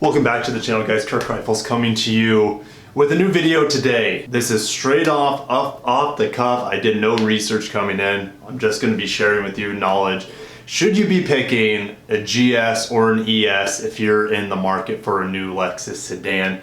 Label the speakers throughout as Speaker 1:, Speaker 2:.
Speaker 1: Welcome back to the channel, guys. Kirk Rifles coming to you with a new video today. This is straight off the cuff. I did no research coming in. I'm just going to be sharing with you knowledge. Should you be picking a GS or an ES if you're in the market for a new Lexus sedan?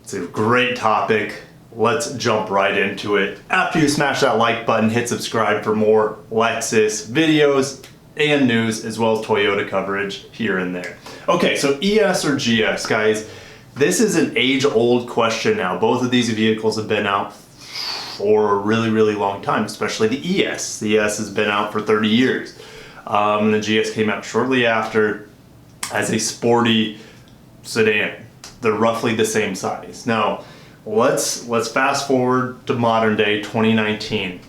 Speaker 1: It's a great topic. Let's jump right into it. After you smash that like button, hit subscribe for more Lexus videos and news, as well as Toyota coverage here and there. Okay, so ES or GS, guys, this is an age-old question now. Both of these vehicles have been out for a really long time, especially the ES. The ES has been out for 30 years. The GS came out shortly after as a sporty sedan. They're roughly the same size. Now, let's fast forward to modern day 2019.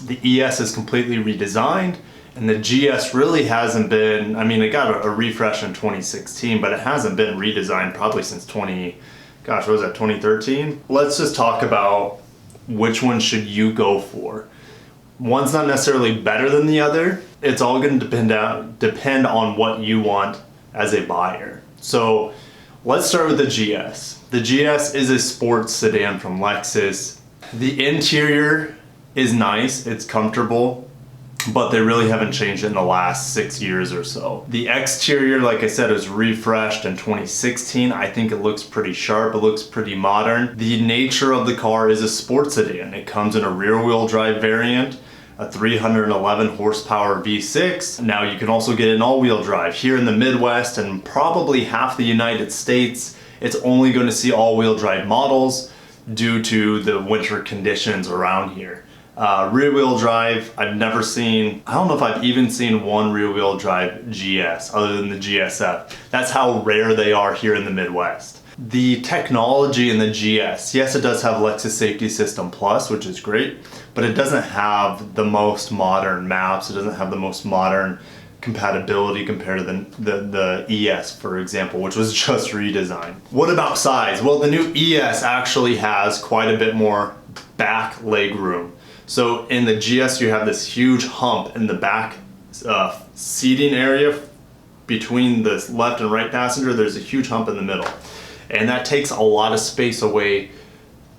Speaker 1: The ES is completely redesigned, and the GS really hasn't been, I mean, it got a refresh in 2016, but it hasn't been redesigned probably since 2013? Let's just talk about which one should you go for. One's not necessarily better than the other. It's all going to depend on what you want as a buyer. So let's start with the GS. The GS is a sports sedan from Lexus. The interior is nice, it's comfortable, but they really haven't changed it in the last 6 years or so. The exterior, like I said, is refreshed in 2016. I think it looks pretty sharp, it looks pretty modern. The nature of the car is a sports sedan. It comes in a rear-wheel drive variant, a 311 horsepower V6. Now you can also get an all-wheel drive. Here in the Midwest and probably half the United States, it's only going to see all-wheel drive models due to the winter conditions around here. Rear-wheel drive, I've never seen, I don't know if I've even seen one rear-wheel drive GS other than the GSF. That's how rare they are here in the Midwest. The technology in the GS, yes, it does have Lexus Safety System Plus, which is great, but it doesn't have the most modern maps. It doesn't have the most modern compatibility compared to the ES, for example, which was just redesigned. What about size? Well, the new ES actually has quite a bit more back leg room. So in the GS, you have this huge hump in the back seating area between the left and right passenger. There's a huge hump in the middle, and that takes a lot of space away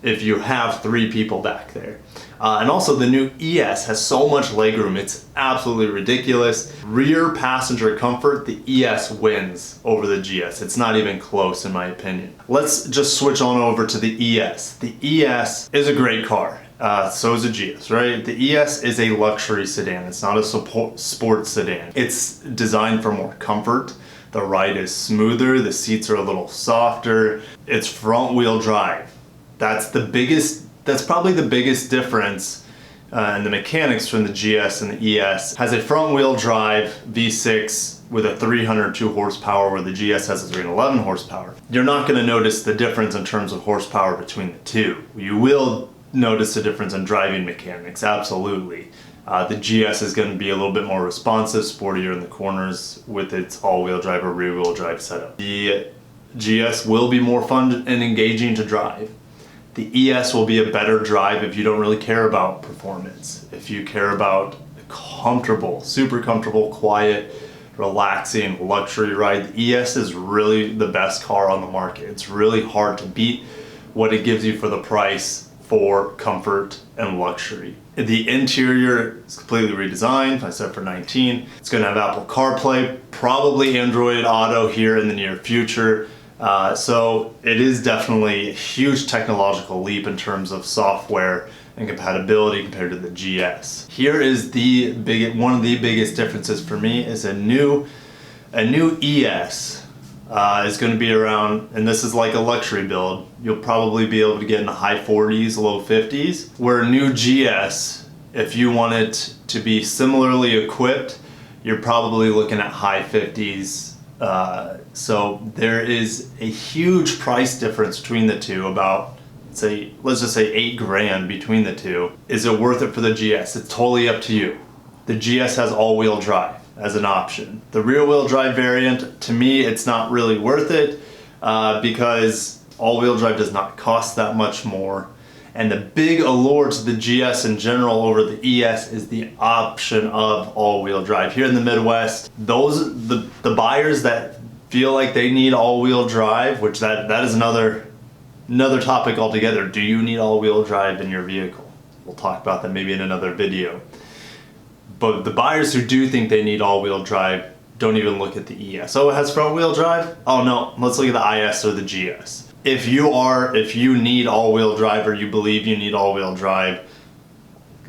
Speaker 1: if you have 3 people back there. And also the new ES has so much legroom, it's absolutely ridiculous. Rear passenger comfort, the ES wins over the GS. It's not even close in my opinion. Let's just switch on over to the ES. The ES is a great car. So is a GS, right? The ES is a luxury sedan. It's not a sports sedan. It's designed for more comfort. The ride is smoother. The seats are a little softer. It's front wheel drive. That's probably the biggest difference in the mechanics from the GS and the ES. Has a front wheel drive V6 with a 302 horsepower where the GS has a 311 horsepower. You're not going to notice the difference in terms of horsepower between the two. You will notice a difference in driving mechanics, absolutely. The GS is going to be a little bit more responsive, sportier in the corners with its all-wheel drive or rear-wheel drive setup. The GS will be more fun and engaging to drive. The ES will be a better drive if you don't really care about performance. If you care about a comfortable, super comfortable, quiet, relaxing luxury ride, the ES is really the best car on the market. It's really hard to beat what it gives you for the price for comfort and luxury. The interior is completely redesigned, I said for 19. It's going to have Apple CarPlay, probably Android Auto here in the near future. So it is definitely a huge technological leap in terms of software and compatibility compared to the GS. Here is one of the biggest differences for me is a new ES. Is going to be around, and this is like a luxury build, you'll probably be able to get in the high 40s, low 50s, where a new GS, if you want it to be similarly equipped, you're probably looking at high 50s. So there is a huge price difference between the two, about, let's just say 8 grand between the two. Is it worth it for the GS? It's totally up to you. The GS has all-wheel drive as an option. The rear-wheel drive variant, to me, it's not really worth it because all-wheel drive does not cost that much more. And the big allure to the GS in general over the ES is the option of all-wheel drive. Here in the Midwest, the buyers that feel like they need all-wheel drive, which that is another topic altogether. Do you need all-wheel drive in your vehicle? We'll talk about that maybe in another video. But the buyers who do think they need all-wheel drive don't even look at the ES. Oh, it has front-wheel drive? Oh no, let's look at the IS or the GS. If you need all-wheel drive, or you believe you need all-wheel drive,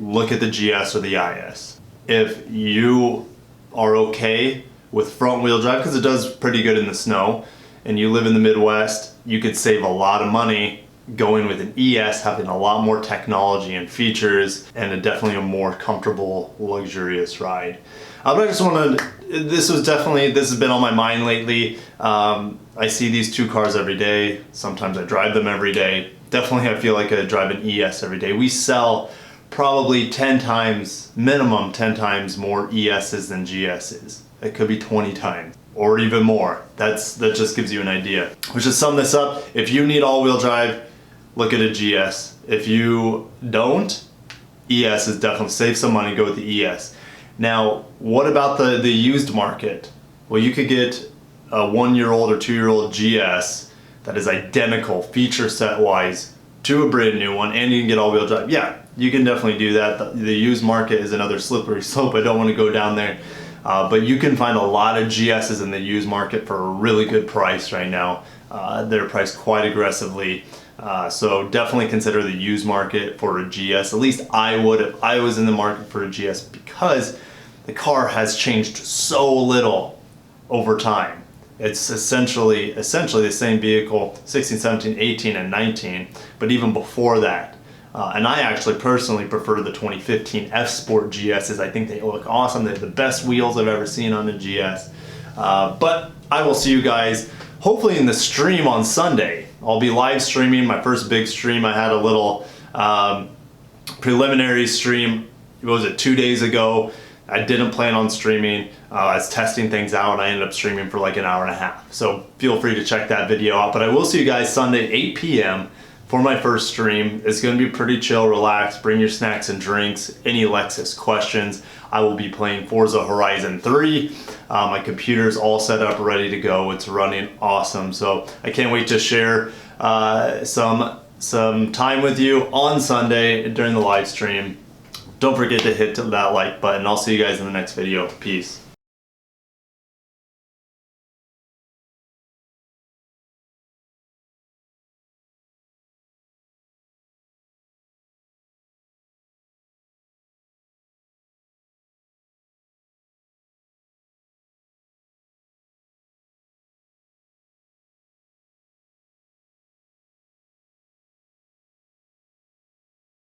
Speaker 1: look at the GS or the IS. If you are okay with front-wheel drive, because it does pretty good in the snow, and you live in the Midwest, you could save a lot of money going with an ES, having a lot more technology and features, and definitely a more comfortable, luxurious ride. But I just wanted, this has been on my mind lately. I see these two cars every day. Sometimes I drive them every day. Definitely I feel like I drive an ES every day. We sell probably 10 times, minimum 10 times more ESs than GSs. It could be 20 times or even more. That just gives you an idea. Which, to sum this up, if you need all-wheel drive, look at a GS. If you don't, ES is definitely, save some money, go with the ES. Now, what about the used market? Well, you could get a 1-year-old or 2-year-old GS that is identical feature set wise to a brand new one, and you can get all-wheel drive. Yeah, you can definitely do that. The used market is another slippery slope. I don't want to go down there. But you can find a lot of GSs in the used market for a really good price right now. They're priced quite aggressively. So definitely consider the used market for a GS. At least I would if I was in the market for a GS, because the car has changed so little over time. It's essentially the same vehicle, 16, 17, 18, and 19, but even before that. And I actually personally prefer the 2015 F Sport GSs. I think they look awesome. They have the best wheels I've ever seen on a GS. But I will see you guys hopefully in the stream on Sunday. I'll be live streaming my first big stream. I had a little preliminary stream, what was it, 2 days ago. I didn't plan on streaming. I was testing things out, and I ended up streaming for like an hour and a half. So feel free to check that video out. But I will see you guys Sunday, 8 p.m. for my first stream. It's going to be pretty chill, relaxed. Bring your snacks and drinks. Any Lexus questions. I will be playing Forza Horizon 3. My computer's all set up, ready to go. It's running awesome. So I can't wait to share some time with you on Sunday during the live stream. Don't forget to hit that like button. I'll see you guys in the next video. Peace.